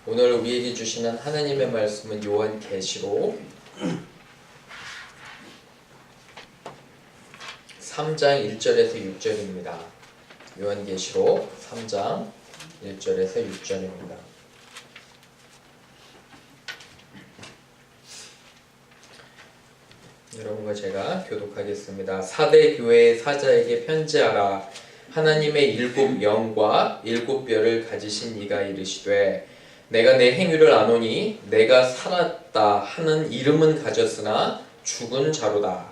오늘 우리에게 주시는 하나님의 말씀은 요한계시록 3장 1절에서 6절입니다. 요한계시록 3장 1절에서 6절입니다. 여러분과 제가 교독하겠습니다. 사대 교회의 사자에게 편지하라. 하나님의 일곱 영과 일곱 뼈를 가지신 이가 이르시되 내가 내 행위를 아노니 내가 살았다 하는 이름은 가졌으나 죽은 자로다.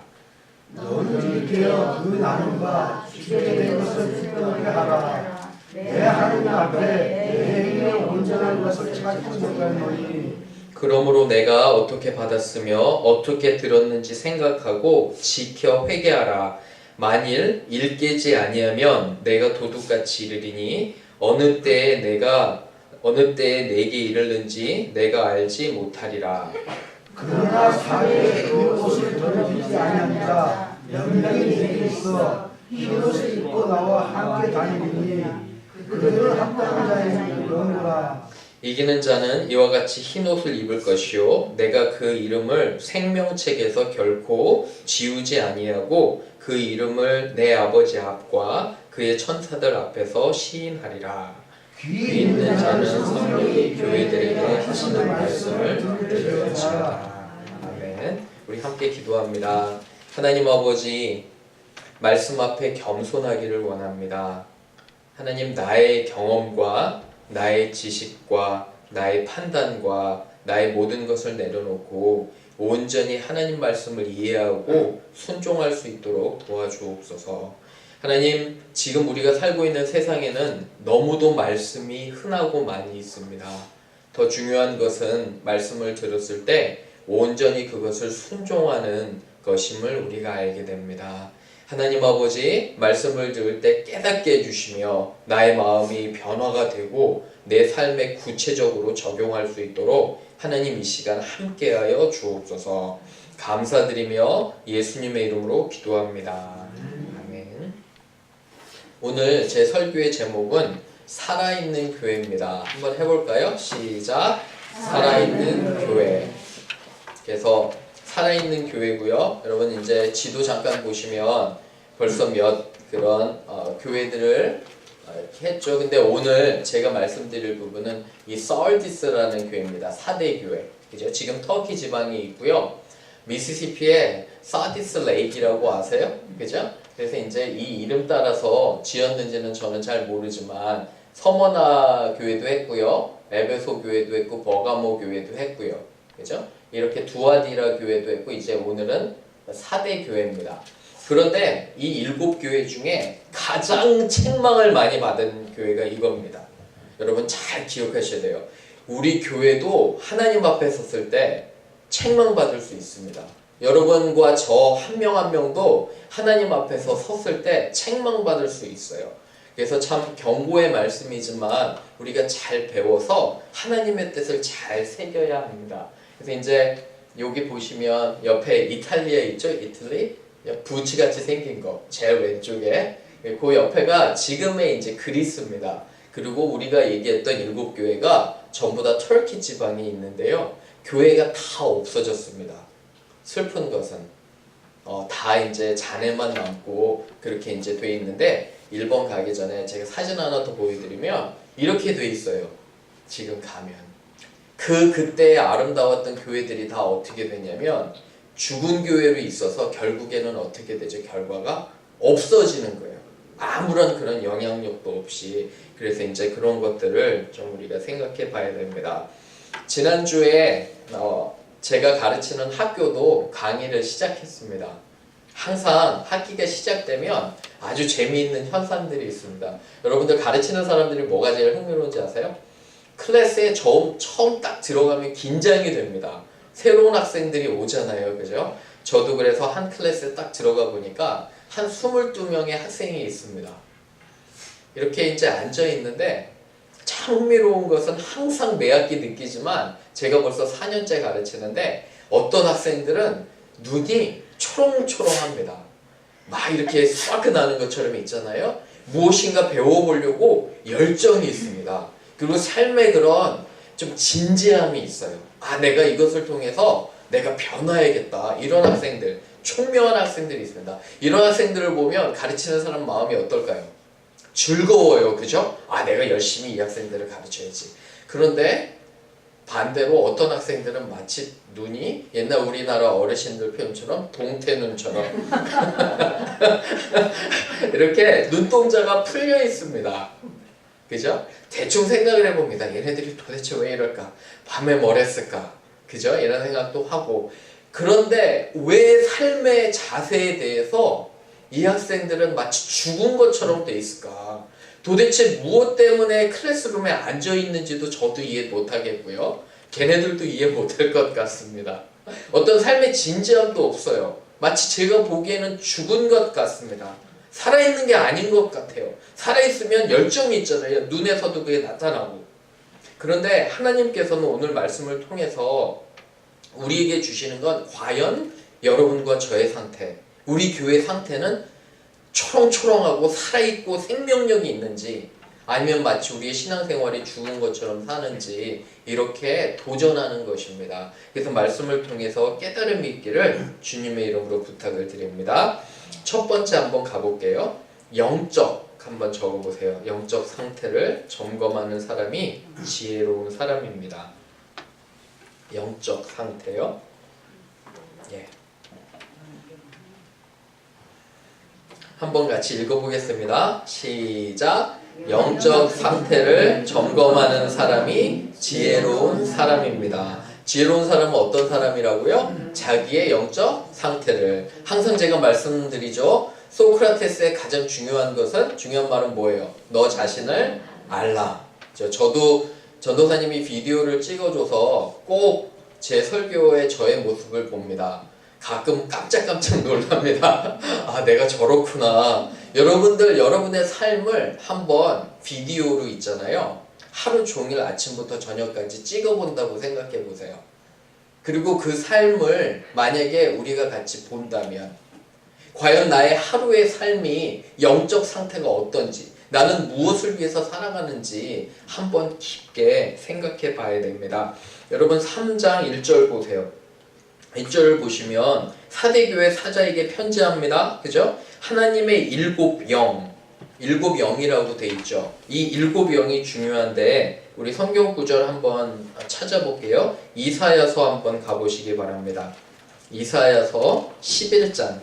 너는 일깨어 그 나눔과 죽게 된 것을 분명하게 하라. 내 하나님 앞에 내 행위에 온전한 것을 찾고 생각하노니 그러므로 내가 어떻게 받았으며 어떻게 들었는지 생각하고 지켜 회개하라. 만일 일깨지 아니하면 내가 도둑같이 이르리니 어느 때에 내게 이르는지 내가 알지 못하리라. 그러나 사회에 그 옷을 던지지 아니하니까 명령이 내게 있어 흰 옷을 입고 나와 함께 다니니 그들은 합당한 자에게 이르노라. 이기는 자는 이와 같이 흰 옷을 입을 것이요 내가 그 이름을 생명책에서 결코 지우지 아니하고 그 이름을 내 아버지 앞과 그의 천사들 앞에서 시인하리라. 귀 있는 자는 성령이 교회들에게 하시는 말씀을 들을지어다. 아멘. 우리 함께 기도합니다. 하나님 아버지, 말씀 앞에 겸손하기를 원합니다. 하나님, 나의 경험과 나의 지식과 나의 판단과 나의 모든 것을 내려놓고 온전히 하나님 말씀을 이해하고 순종할 수 있도록 도와주옵소서. 하나님, 지금 우리가 살고 있는 세상에는 너무도 말씀이 흔하고 많이 있습니다. 더 중요한 것은 말씀을 들었을 때 온전히 그것을 순종하는 것임을 우리가 알게 됩니다. 하나님 아버지, 말씀을 들을 때 깨닫게 해주시며 나의 마음이 변화가 되고 내 삶에 구체적으로 적용할 수 있도록 하나님 이 시간 함께하여 주옵소서. 감사드리며 예수님의 이름으로 기도합니다. 아멘. 오늘 제 설교의 제목은 살아있는 교회입니다. 한번 해볼까요? 시작! 살아있는 교회. 그래서 살아있는 교회고요. 여러분 이제 지도 잠깐 보시면 벌써 몇 그런 교회들을 이렇게 했죠. 근데 오늘 제가 말씀드릴 부분은 이 사르디스라는 교회입니다. 4대 교회. 그죠? 지금 터키 지방에 있고요. 미시시피에 사디스 레이크라고 아세요? 그죠? 그래서 이제 이 이름 따라서 지었는지는 저는 잘 모르지만 서머나 교회도 했고요. 에베소 교회도 했고 버가모 교회도 했고요. 그죠? 이렇게 두아디라 교회도 했고 이제 오늘은 4대 교회입니다. 그런데 이 7교회 중에 가장 책망을 많이 받은 교회가 이겁니다. 여러분 잘 기억하셔야 돼요. 우리 교회도 하나님 앞에 섰을 때 책망받을 수 있습니다. 여러분과 저 한 명 한 명도 하나님 앞에서 섰을 때 책망받을 수 있어요. 그래서 참 경고의 말씀이지만 우리가 잘 배워서 하나님의 뜻을 잘 새겨야 합니다. 그래서 이제 여기 보시면 옆에 이탈리아 있죠? 이탈리? 부치같이 생긴 거 제일 왼쪽에 그 옆에가 지금의 이제 그리스입니다. 그리고 우리가 얘기했던 7교회가 전부 다 터키 지방이 있는데요. 교회가 다 없어졌습니다. 슬픈 것은 다 이제 잔해만 남고 그렇게 이제 돼 있는데 일본 가기 전에 제가 사진 하나 더 보여드리면 이렇게 돼 있어요. 지금 가면 그때의 아름다웠던 교회들이 다 어떻게 되냐면 죽은 교회로 있어서 결국에는 어떻게 되죠? 결과가 없어지는 거예요. 아무런 그런 영향력도 없이. 그래서 이제 그런 것들을 좀 우리가 생각해 봐야 됩니다. 지난주에 제가 가르치는 학교도 강의를 시작했습니다. 항상 학기가 시작되면 아주 재미있는 현상들이 있습니다. 여러분들 가르치는 사람들이 뭐가 제일 흥미로운지 아세요? 클래스에 처음 딱 들어가면 긴장이 됩니다. 새로운 학생들이 오잖아요. 그죠? 저도 그래서 한 클래스에 딱 들어가 보니까 한 22명의 학생이 있습니다. 이렇게 이제 앉아 있는데 참 흥미로운 것은 항상 매 학기 느끼지만 제가 벌써 4년째 가르치는데 어떤 학생들은 눈이 초롱초롱합니다. 막 이렇게 스파크 나는 것처럼 있잖아요. 무엇인가 배워보려고 열정이 있습니다. 그리고 삶의 그런 좀 진지함이 있어요. 아, 내가 이것을 통해서 내가 변화해야겠다. 이런 학생들, 총명한 학생들이 있습니다. 이런 학생들을 보면 가르치는 사람 마음이 어떨까요? 즐거워요. 그죠? 아, 내가 열심히 이 학생들을 가르쳐야지. 그런데 반대로 어떤 학생들은 마치 눈이 옛날 우리나라 어르신들 표현처럼 동태눈처럼 이렇게 눈동자가 풀려 있습니다. 그죠? 대충 생각을 해봅니다. 얘네들이 도대체 왜 이럴까? 밤에 뭘 했을까? 그죠? 이런 생각도 하고. 그런데 왜 삶의 자세에 대해서 이 학생들은 마치 죽은 것처럼 돼 있을까? 도대체 무엇 때문에 클래스룸에 앉아 있는지도 저도 이해 못하겠고요. 걔네들도 이해 못할 것 같습니다. 어떤 삶의 진지함도 없어요. 마치 제가 보기에는 죽은 것 같습니다. 살아있는 게 아닌 것 같아요. 살아있으면 열정이 있잖아요. 눈에서도 그게 나타나고. 그런데 하나님께서는 오늘 말씀을 통해서 우리에게 주시는 건 과연 여러분과 저의 상태, 우리 교회 상태는 초롱초롱하고 살아있고 생명력이 있는지 아니면 마치 우리의 신앙생활이 죽은 것처럼 사는지 이렇게 도전하는 것입니다. 그래서 말씀을 통해서 깨달음이 있기를 주님의 이름으로 부탁을 드립니다. 첫 번째 한번 가볼게요. 영적 한번 적어보세요. 영적 상태를 점검하는 사람이 지혜로운 사람입니다. 영적 상태요. 예. 한번 같이 읽어보겠습니다. 시작. 영적 상태를 점검하는 사람이 지혜로운 사람입니다. 지혜로운 사람은 어떤 사람이라고요? 자기의 영적 상태를. 항상 제가 말씀드리죠. 소크라테스의 가장 중요한 말은 뭐예요? 너 자신을 알라. 저도 전도사님이 비디오를 찍어줘서 꼭 제 설교에 저의 모습을 봅니다. 가끔 깜짝깜짝 놀랍니다. 아, 내가 저렇구나. 여러분들, 여러분의 삶을 한번 비디오로 있잖아요. 하루 종일 아침부터 저녁까지 찍어본다고 생각해 보세요. 그리고 그 삶을 만약에 우리가 같이 본다면 과연 나의 하루의 삶이 영적 상태가 어떤지, 나는 무엇을 위해서 살아가는지 한번 깊게 생각해 봐야 됩니다. 여러분 3장 1절 보세요. 1절을 보시면 사대교회 사자에게 편지합니다. 그죠? 하나님의 일곱 영이라고 돼 있죠. 이 일곱 영이 중요한데 우리 성경 구절 한번 찾아볼게요. 이사야서 한번 가보시기 바랍니다. 이사야서 11장.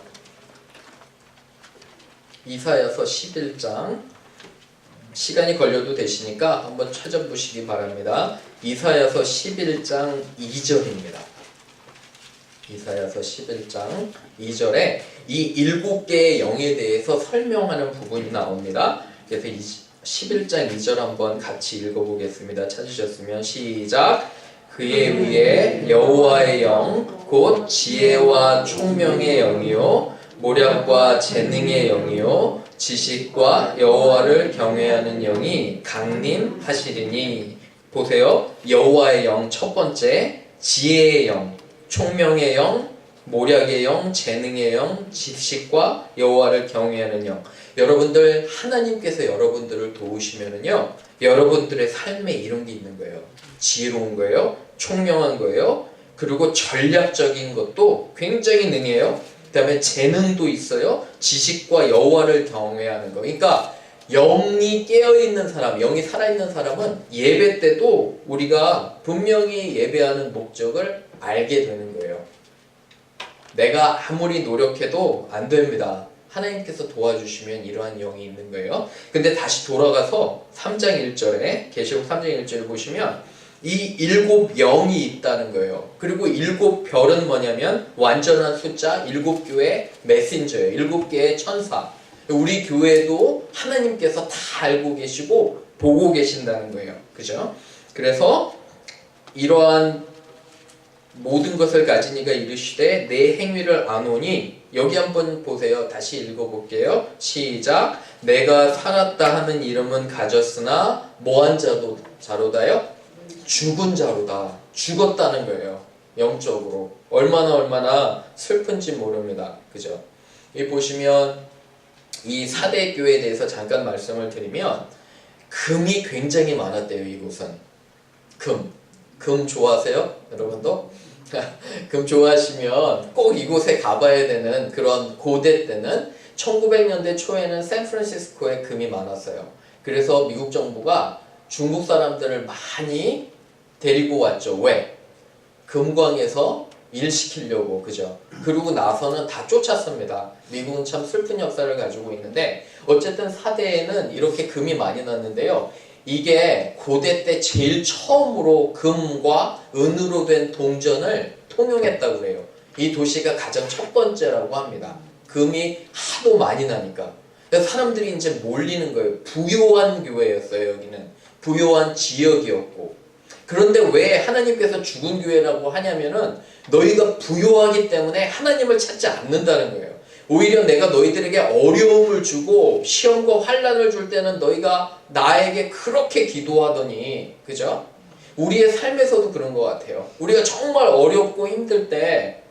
이사야서 11장. 시간이 걸려도 되시니까 한번 찾아보시기 바랍니다. 이사야서 11장 2절입니다. 이사야서 11장 2절에 이 7개의 영에 대해서 설명하는 부분이 나옵니다. 그래서 11장 2절 한번 같이 읽어보겠습니다. 찾으셨으면 시작. 그의 위에 여호와의 영, 곧 지혜와 총명의 영이요 모략과 재능의 영이요 지식과 여호와를 경외하는 영이 강림하시리니. 보세요. 여호와의 영 첫 번째, 지혜의 영, 총명의 영, 모략의 영, 재능의 영, 지식과 여호와를 경외하는 영. 여러분들, 하나님께서 여러분들을 도우시면은요, 여러분들의 삶에 이런 게 있는 거예요. 지혜로운 거예요, 총명한 거예요, 그리고 전략적인 것도 굉장히 능해요. 그 다음에 재능도 있어요. 지식과 여호와를 경외하는 거. 그러니까 영이 깨어있는 사람, 영이 살아있는 사람은 예배 때도 우리가 분명히 예배하는 목적을 알게 되는 거예요. 내가 아무리 노력해도 안 됩니다. 하나님께서 도와주시면 이러한 영이 있는 거예요. 근데 다시 돌아가서 3장 1절에 계시록 3장 1절을 보시면 이 7영이 있다는 거예요. 그리고 7별은 뭐냐면 완전한 숫자, 7교회 메신저예요. 7개의 천사. 우리 교회도 하나님께서 다 알고 계시고 보고 계신다는 거예요. 그죠? 그래서 이러한 모든 것을 가진 이가 이르시되 내 행위를 아노니. 여기 한번 보세요. 다시 읽어볼게요. 시작. 내가 살았다 하는 이름은 가졌으나 뭐한 자로다요? 죽은 자로다. 죽었다는 거예요. 영적으로. 얼마나 슬픈지 모릅니다. 그죠? 여기 보시면 이 사대교회에 대해서 잠깐 말씀을 드리면 금이 굉장히 많았대요. 이곳은. 금. 금 좋아하세요? 여러분도? 금 좋아하시면 꼭 이곳에 가봐야 되는 그런 고대 때는 1900년대 초에는 샌프란시스코에 금이 많았어요. 그래서 미국 정부가 중국 사람들을 많이 데리고 왔죠. 왜? 금광에서 일 시키려고, 그죠? 그러고 나서는 다 쫓았습니다. 미국은 참 슬픈 역사를 가지고 있는데 어쨌든 사대에는 이렇게 금이 많이 났는데요. 이게 고대 때 제일 처음으로 금과 은으로 된 동전을 통용했다고 그래요. 이 도시가 가장 첫 번째라고 합니다. 금이 하도 많이 나니까. 그래서 사람들이 이제 몰리는 거예요. 부요한 교회였어요. 여기는 부요한 지역이었고. 그런데 왜 하나님께서 죽은 교회라고 하냐면은 너희가 부요하기 때문에 하나님을 찾지 않는다는 거예요. 오히려 내가 너희들에게 어려움을 주고 시험과 환난을 줄 때는 너희가 나에게 그렇게 기도하더니, 그죠? 우리의 삶에서도 그런 것 같아요. 우리가 정말 어렵고 힘들 때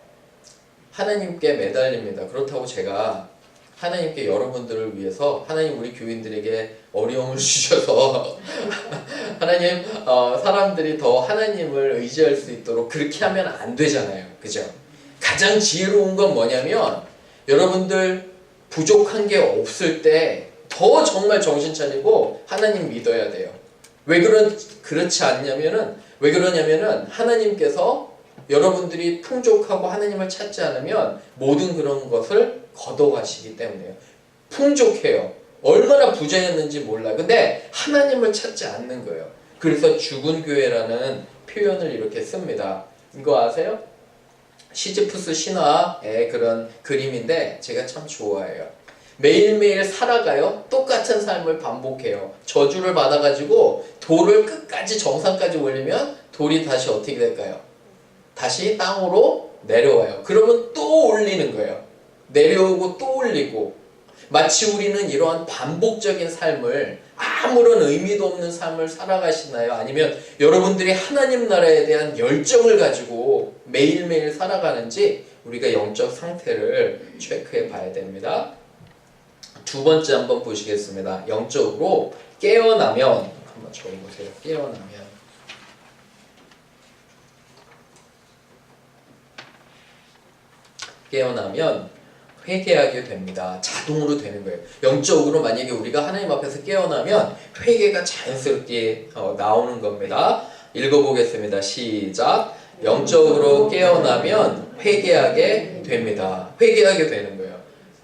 하나님께 매달립니다. 그렇다고 제가 하나님께 여러분들을 위해서 하나님 우리 교인들에게 어려움을 주셔서 하나님 사람들이 더 하나님을 의지할 수 있도록 그렇게 하면 안 되잖아요. 그죠? 가장 지혜로운 건 뭐냐면 여러분들 부족한 게 없을 때 더 정말 정신 차리고 하나님 믿어야 돼요. 그렇지 않냐면은, 왜 그러냐면은 하나님께서 여러분들이 풍족하고 하나님을 찾지 않으면 모든 그런 것을 걷어가시기 때문에요. 풍족해요. 얼마나 부자였는지 몰라. 근데 하나님을 찾지 않는 거예요. 그래서 죽은 교회라는 표현을 이렇게 씁니다. 이거 아세요? 시지프스 신화의 그런 그림인데 제가 참 좋아해요. 매일매일 살아가요. 똑같은 삶을 반복해요. 저주를 받아가지고 돌을 끝까지 정상까지 올리면 돌이 다시 어떻게 될까요? 다시 땅으로 내려와요. 그러면 또 올리는 거예요. 내려오고 또 올리고. 마치 우리는 이러한 반복적인 삶을, 아무런 의미도 없는 삶을 살아가시나요? 아니면 여러분들이 하나님 나라에 대한 열정을 가지고 매일매일 살아가는지 우리가 영적 상태를 체크해 봐야 됩니다. 두 번째 한번 보시겠습니다. 영적으로 깨어나면, 한번 적어보세요. 깨어나면 회개하게 됩니다. 자동으로 되는 거예요. 영적으로 만약에 우리가 하나님 앞에서 깨어나면 회개가 자연스럽게 나오는 겁니다. 읽어보겠습니다. 시작. 영적으로 깨어나면 회개하게 됩니다. 회개하게 되는 거예요.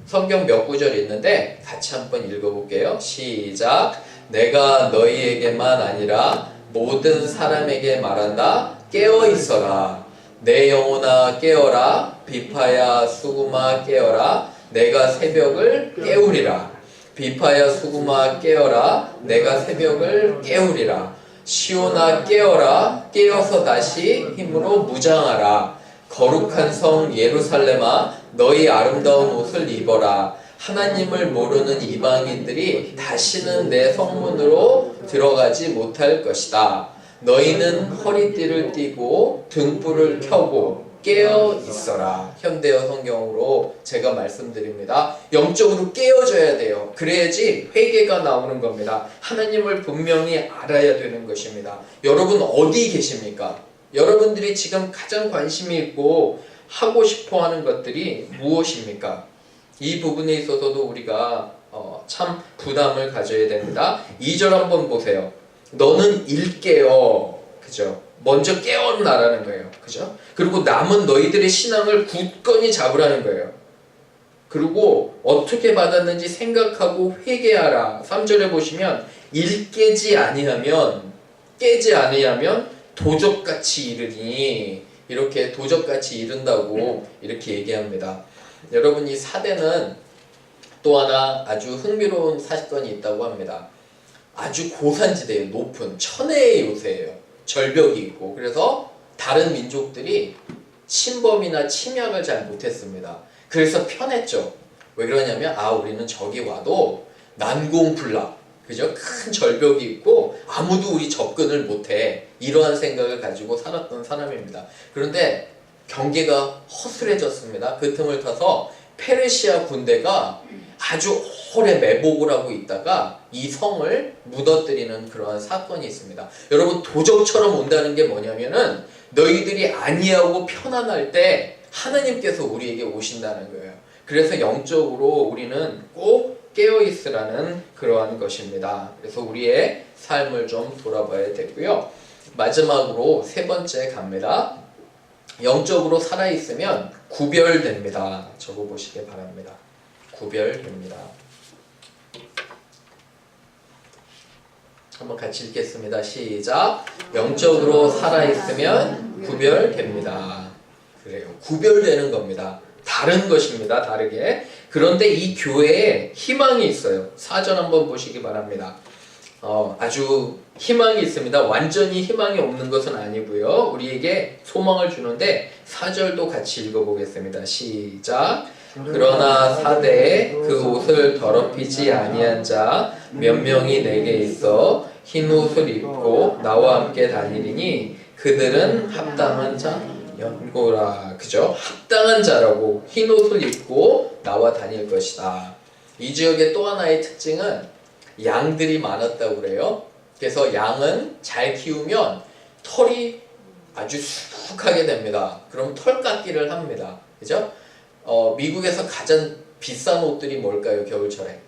성경 몇 구절 있는데 같이 한번 읽어볼게요. 시작. 내가 너희에게만 아니라 모든 사람에게 말한다. 깨어있어라. 내 영혼아 깨어라. 비파야 수구마 깨어라. 내가 새벽을 깨우리라. 비파야 수구마 깨어라. 내가 새벽을 깨우리라. 시온아 깨어라. 깨어서 다시 힘으로 무장하라. 거룩한 성 예루살렘아 너희 아름다운 옷을 입어라. 하나님을 모르는 이방인들이 다시는 내 성문으로 들어가지 못할 것이다. 너희는 허리띠를 띠고 등불을 켜고 깨어 있어라. 현대어 성경으로 제가 말씀드립니다. 영적으로 깨어져야 돼요. 그래야지 회개가 나오는 겁니다. 하나님을 분명히 알아야 되는 것입니다. 여러분 어디 계십니까? 여러분들이 지금 가장 관심이 있고 하고 싶어 하는 것들이 무엇입니까? 이 부분에 있어서도 우리가 참 부담을 가져야 됩니다. 2절 한번 보세요. 너는 일깨어. 그죠? 먼저 깨어나라는 거예요. 그죠? 그리고 남은 너희들의 신앙을 굳건히 잡으라는 거예요. 그리고 어떻게 받았는지 생각하고 회개하라. 3절에 보시면 깨지 아니하면 도적같이 이르니, 이렇게 도적같이 이른다고 이렇게 얘기합니다. 여러분 이 사대는 또 하나 아주 흥미로운 사건이 있다고 합니다. 아주 고산지대에 높은 천혜의 요새예요. 절벽이 있고. 그래서 다른 민족들이 침범이나 침략을 잘 못했습니다. 그래서 편했죠. 왜 그러냐면 우리는 저기 와도 난공불락, 그죠? 큰 절벽이 있고 아무도 우리 접근을 못해. 이러한 생각을 가지고 살았던 사람입니다. 그런데 경계가 허술해졌습니다. 그 틈을 타서 페르시아 군대가 아주 오래 매복을 하고 있다가 이 성을 무너뜨리는 그러한 사건이 있습니다. 여러분, 도적처럼 온다는 게 뭐냐면은 너희들이 안위하고 편안할 때 하나님께서 우리에게 오신다는 거예요. 그래서 영적으로 우리는 꼭 깨어있으라는 그러한 것입니다. 그래서 우리의 삶을 좀 돌아봐야 되고요. 마지막으로 세 번째 갑니다. 영적으로 살아있으면 구별됩니다. 적어보시기 바랍니다. 구별됩니다. 한번 같이 읽겠습니다. 시작. 영적으로 살아있으면 구별됩니다. 그래요. 구별되는 겁니다. 다른 것입니다. 다르게. 그런데 이 교회에 희망이 있어요. 사전 한번 보시기 바랍니다. 아주 희망이 있습니다. 완전히 희망이 없는 것은 아니고요. 우리에게 소망을 주는데 4절도 같이 읽어보겠습니다. 시작. 그러나 사대에 그 옷을 더럽히지 아니한 자 몇 명이 내게 있어 흰 옷을 입고 나와 함께 다니리니 그들은 합당한 자 연고라. 그죠? 합당한 자라고 흰 옷을 입고 나와 다닐 것이다. 이 지역의 또 하나의 특징은 양들이 많았다고 그래요. 그래서 양은 잘 키우면 털이 아주 수북하게 됩니다. 그럼 털 깎기를 합니다. 그죠? 미국에서 가장 비싼 옷들이 뭘까요? 겨울철에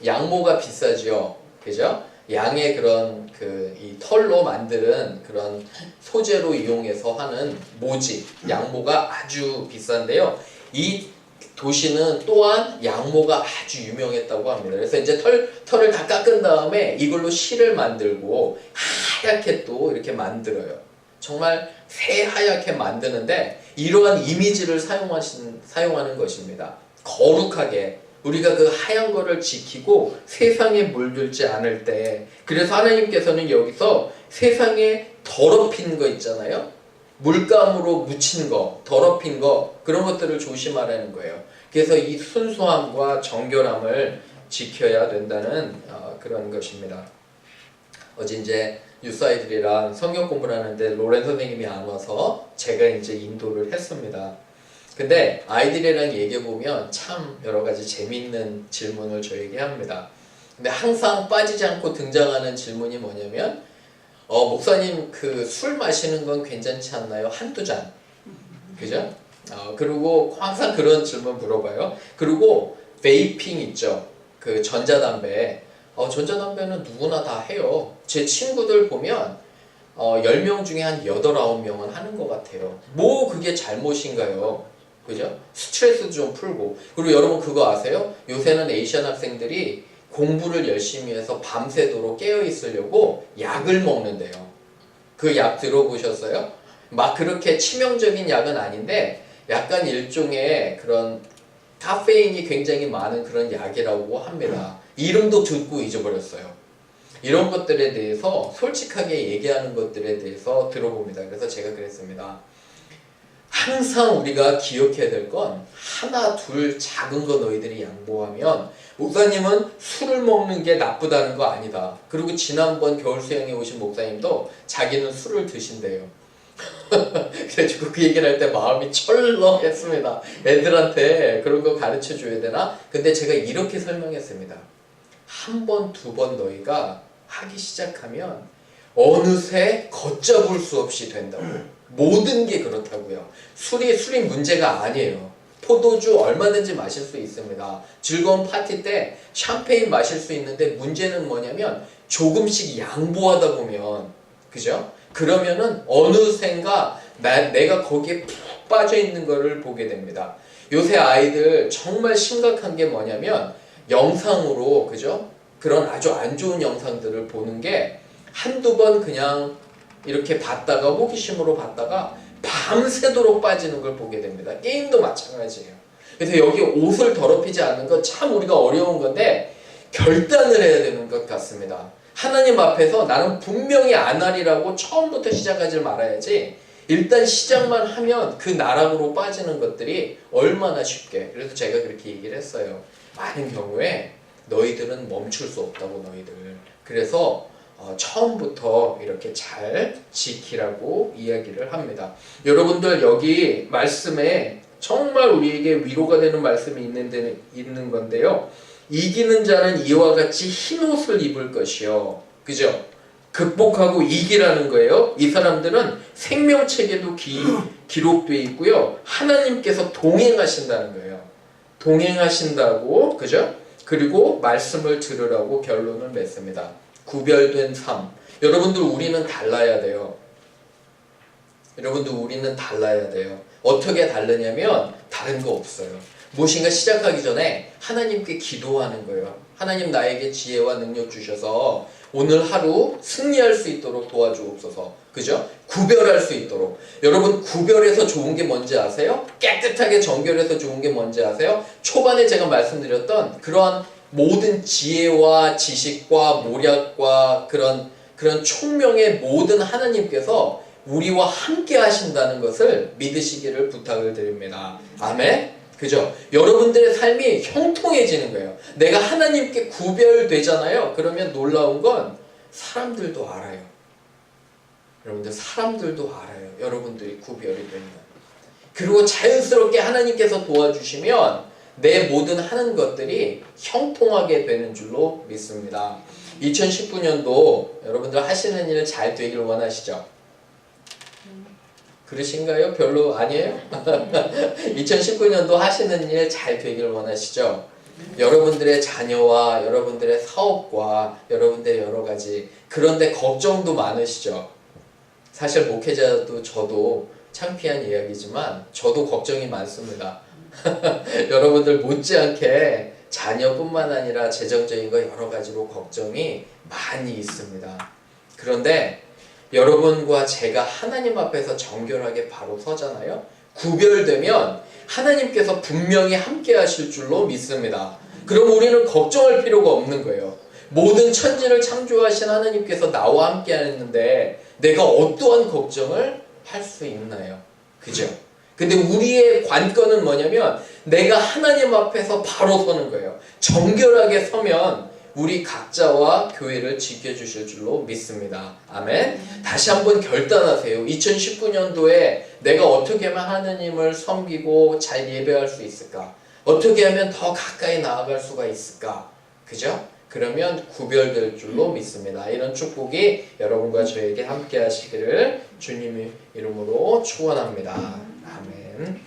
양모가 비싸죠. 그죠? 양의 그런 이 털로 만드는 그런 소재로 이용해서 하는 모지, 양모가 아주 비싼데요. 이 도시는 또한 양모가 아주 유명했다고 합니다. 그래서 이제 털을 다 깎은 다음에 이걸로 실을 만들고 하얗게 또 이렇게 만들어요. 정말 새하얗게 만드는데 이러한 이미지를 사용하는 것입니다. 거룩하게 우리가 그 하얀 거를 지키고 세상에 물들지 않을 때, 그래서 하나님께서는 여기서 세상에 더럽힌 거 있잖아요. 물감으로 묻힌 거, 더럽힌 거, 그런 것들을 조심하라는 거예요. 그래서 이 순수함과 정결함을 지켜야 된다는 그런 것입니다. 어제 이제 유사이들이랑 성경 공부를 하는데 로렌 선생님이 안 와서 제가 이제 인도를 했습니다. 근데 아이들이랑 얘기해보면 참 여러 가지 재밌는 질문을 저에게 합니다. 근데 항상 빠지지 않고 등장하는 질문이 뭐냐면 목사님 그 술 마시는 건 괜찮지 않나요? 한두 잔. 그죠? 그리고 항상 그런 질문 물어봐요. 그리고 베이핑 있죠. 그 전자담배. 전자담배는 누구나 다 해요. 제 친구들 보면 10명 중에 한 8, 9명은 하는 것 같아요. 뭐 그게 잘못인가요? 그죠? 스트레스도 좀 풀고. 그리고 여러분 그거 아세요? 요새는 에이시안 학생들이 공부를 열심히 해서 밤새도록 깨어 있으려고 약을 먹는데요. 그 약 들어보셨어요? 막 그렇게 치명적인 약은 아닌데 약간 일종의 그런 카페인이 굉장히 많은 그런 약이라고 합니다. 이름도 듣고 잊어버렸어요. 이런 것들에 대해서 솔직하게 얘기하는 것들에 대해서 들어봅니다. 그래서 제가 그랬습니다. 항상 우리가 기억해야 될 건 하나 둘 작은 거 너희들이 양보하면 목사님은 술을 먹는 게 나쁘다는 거 아니다. 그리고 지난번 겨울 수양에 오신 목사님도 자기는 술을 드신대요. 그래가지고 그 얘기를 할 때 마음이 철렁했습니다. 애들한테 그런 거 가르쳐 줘야 되나? 근데 제가 이렇게 설명했습니다. 한 번, 두 번 너희가 하기 시작하면 어느새 걷잡을 수 없이 된다고. 모든 게 그렇다고요. 술이 문제가 아니에요. 포도주 얼마든지 마실 수 있습니다. 즐거운 파티 때 샴페인 마실 수 있는데 문제는 뭐냐면 조금씩 양보하다 보면, 그죠? 그러면은 어느샌가 내가 거기에 푹 빠져 있는 거를 보게 됩니다. 요새 아이들 정말 심각한 게 뭐냐면 영상으로, 그죠? 그런 아주 안 좋은 영상들을 보는 게 한두 번 그냥 이렇게 봤다가 호기심으로 봤다가 밤새도록 빠지는 걸 보게 됩니다. 게임도 마찬가지예요. 그래서 여기 옷을 더럽히지 않는 건 참 우리가 어려운 건데 결단을 해야 되는 것 같습니다. 하나님 앞에서 나는 분명히 안 하리라고 처음부터 시작하지 말아야지, 일단 시작만 하면 그 나락으로 빠지는 것들이 얼마나 쉽게. 그래서 제가 그렇게 얘기를 했어요. 많은 경우에 너희들은 멈출 수 없다고, 너희들. 그래서 처음부터 이렇게 잘 지키라고 이야기를 합니다. 여러분들 여기 말씀에 정말 우리에게 위로가 되는 말씀이 있는 건데요. 이기는 자는 이와 같이 흰 옷을 입을 것이요. 그죠? 극복하고 이기라는 거예요. 이 사람들은 생명책에도 기록되어 있고요. 하나님께서 동행하신다는 거예요. 동행하신다고, 그죠? 그리고 말씀을 들으라고 결론을 맺습니다. 구별된 삶. 여러분들 우리는 달라야 돼요. 여러분들 우리는 달라야 돼요. 어떻게 다르냐면 다른 거 없어요. 무엇인가 시작하기 전에 하나님께 기도하는 거예요. 하나님 나에게 지혜와 능력 주셔서 오늘 하루 승리할 수 있도록 도와주옵소서. 그죠? 구별할 수 있도록. 여러분 구별해서 좋은 게 뭔지 아세요? 깨끗하게 정결해서 좋은 게 뭔지 아세요? 초반에 제가 말씀드렸던 그러한 모든 지혜와 지식과 모략과 그런 총명의 모든 하나님께서 우리와 함께 하신다는 것을 믿으시기를 부탁을 드립니다. 아멘? 그죠? 여러분들의 삶이 형통해지는 거예요. 내가 하나님께 구별되잖아요. 그러면 놀라운 건 사람들도 알아요. 여러분들 사람들도 알아요. 여러분들이 구별이 된다. 그리고 자연스럽게 하나님께서 도와주시면 내 모든 하는 것들이 형통하게 되는 줄로 믿습니다. 2019년도 여러분들 하시는 일 잘 되길 원하시죠? 그러신가요? 별로 아니에요? 2019년도 하시는 일 잘 되길 원하시죠? 여러분들의 자녀와 여러분들의 사업과 여러분들의 여러 가지 그런데 걱정도 많으시죠? 사실 목회자도 저도 창피한 이야기지만 저도 걱정이 많습니다. 여러분들 못지않게 자녀뿐만 아니라 재정적인 거 여러 가지로 걱정이 많이 있습니다. 그런데 여러분과 제가 하나님 앞에서 정결하게 바로 서잖아요. 구별되면 하나님께서 분명히 함께 하실 줄로 믿습니다. 그럼 우리는 걱정할 필요가 없는 거예요. 모든 천지를 창조하신 하나님께서 나와 함께 하는데 내가 어떠한 걱정을 할 수 있나요? 그죠? 근데 우리의 관건은 뭐냐면 내가 하나님 앞에서 바로 서는 거예요. 정결하게 서면 우리 각자와 교회를 지켜주실 줄로 믿습니다. 아멘. 다시 한번 결단하세요. 2019년도에 내가 어떻게 하면 하나님을 섬기고 잘 예배할 수 있을까? 어떻게 하면 더 가까이 나아갈 수가 있을까? 그죠? 그러면 구별될 줄로 믿습니다. 이런 축복이 여러분과 저에게 함께 하시기를 주님의 이름으로 축원합니다. 아멘.